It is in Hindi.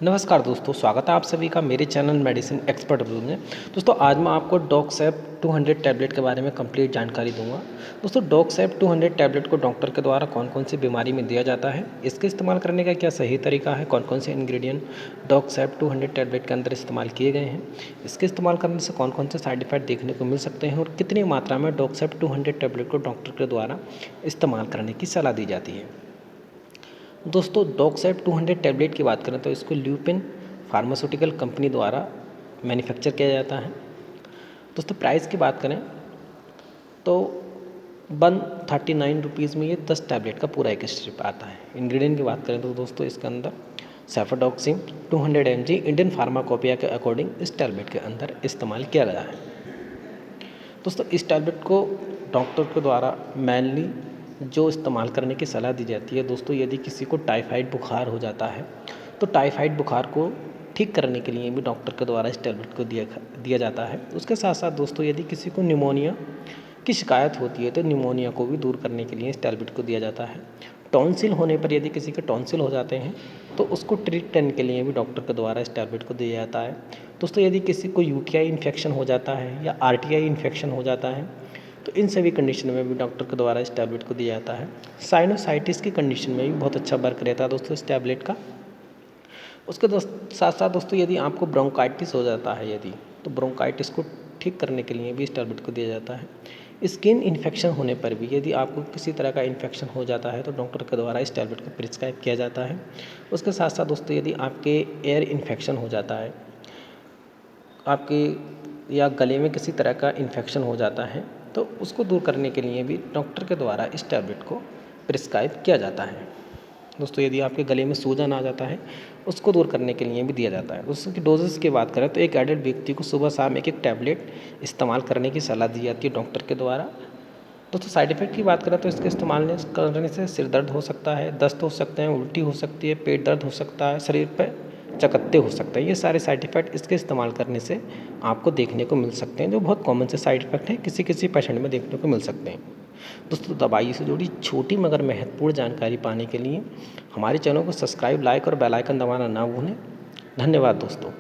नमस्कार दोस्तों, स्वागत है आप सभी का मेरे चैनल मेडिसिन एक्सपर्ट रिव्यू में। दोस्तों आज मैं आपको डॉक्सेप 200 टैबलेट के बारे में कंप्लीट जानकारी दूंगा। दोस्तों डॉक्सेप 200 टैबलेट को डॉक्टर के द्वारा कौन कौन सी बीमारी में दिया जाता है, इसके इस्तेमाल करने का क्या सही तरीका है, कौन कौन से इंग्रेडिएंट डॉक्सेप 200 टैबलेट के अंदर इस्तेमाल किए गए हैं, इसके इस्तेमाल करने से कौन कौन से साइड इफेक्ट देखने को मिल सकते हैं और कितनी मात्रा में डॉक्सेप 200 टैबलेट को डॉक्टर के द्वारा इस्तेमाल करने की सलाह दी जाती है। दोस्तों डॉक्सेप 200 टैबलेट की बात करें तो इसको ल्यूपिन फार्मास्यूटिकल कंपनी द्वारा मैन्युफैक्चर किया जाता है। दोस्तों प्राइस की बात करें तो 139 रुपीज़ में ये 10 टैबलेट का पूरा एक स्ट्रिप आता है। इंग्रेडिएंट की बात करें तो दोस्तों इसके अंदर सेफाडॉक्सिन 200 mg इंडियन फार्माकोपिया के अकॉर्डिंग इस टैबलेट के अंदर इस्तेमाल किया गया है। दोस्तों इस टैबलेट को डॉक्टर के द्वारा मेनली जो इस्तेमाल करने की सलाह दी जाती है दोस्तों, यदि किसी को टाइफाइड बुखार हो जाता है तो टाइफाइड बुखार को ठीक करने के लिए भी डॉक्टर के द्वारा इस टैबलेट को दिया जाता है। उसके साथ साथ दोस्तों यदि किसी को निमोनिया की शिकायत होती है तो निमोनिया को भी दूर करने के लिए इस टैबलेट को दिया जाता है। टॉन्सिल होने पर यदि किसी के टॉन्सिल हो जाते हैं तो उसको ट्रीट करने के लिए भी डॉक्टर के द्वारा इस टैबलेट को दिया जाता है। दोस्तों यदि किसी को यूटीआई इन्फेक्शन हो जाता है या आरटीआई इन्फेक्शन हो जाता है तो इन सभी कंडीशन में भी डॉक्टर के द्वारा इस टैबलेट को दिया जाता है। साइनोसाइटिस की कंडीशन में भी बहुत अच्छा वर्क रहता है दोस्तों इस टैबलेट का। उसके साथ साथ दोस्तों यदि आपको ब्रोंकाइटिस हो जाता है तो ब्रोंकाइटिस को ठीक करने के लिए भी इस टैबलेट को दिया जाता है। स्किन इन्फेक्शन होने पर भी यदि आपको किसी तरह का इन्फेक्शन हो जाता है तो डॉक्टर के द्वारा इस टैबलेट को प्रिस्क्राइब किया जाता है। उसके साथ साथ दोस्तों यदि आपके एयर इन्फेक्शन हो जाता है, आपके या गले में किसी तरह का इन्फेक्शन हो जाता है तो उसको दूर करने के लिए भी डॉक्टर के द्वारा इस टैबलेट को प्रिस्क्राइब किया जाता है। दोस्तों यदि आपके गले में सूजन आ जाता है उसको दूर करने के लिए भी दिया जाता है। उसकी डोजेस की बात करें तो एक एडल्ट व्यक्ति को सुबह शाम एक एक टैबलेट इस्तेमाल करने की सलाह दी जाती है डॉक्टर के द्वारा। दोस्तों साइड इफ़ेक्ट की बात करें तो इसके इस्तेमाल करने से सिर दर्द हो सकता है, दस्त हो सकते हैं, उल्टी हो सकती है, पेट दर्द हो सकता है, शरीर पर चकत्ते हो सकते हैं। ये सारे साइड इफ़ेक्ट इसके इस्तेमाल करने से आपको देखने को मिल सकते हैं, जो बहुत कॉमन से साइड इफ़ेक्ट हैं, किसी किसी पेशेंट में देखने को मिल सकते हैं। दोस्तों दवाई से जुड़ी छोटी मगर महत्वपूर्ण जानकारी पाने के लिए हमारे चैनल को सब्सक्राइब, लाइक और बेल आइकन दबाना ना भूलें। धन्यवाद दोस्तों।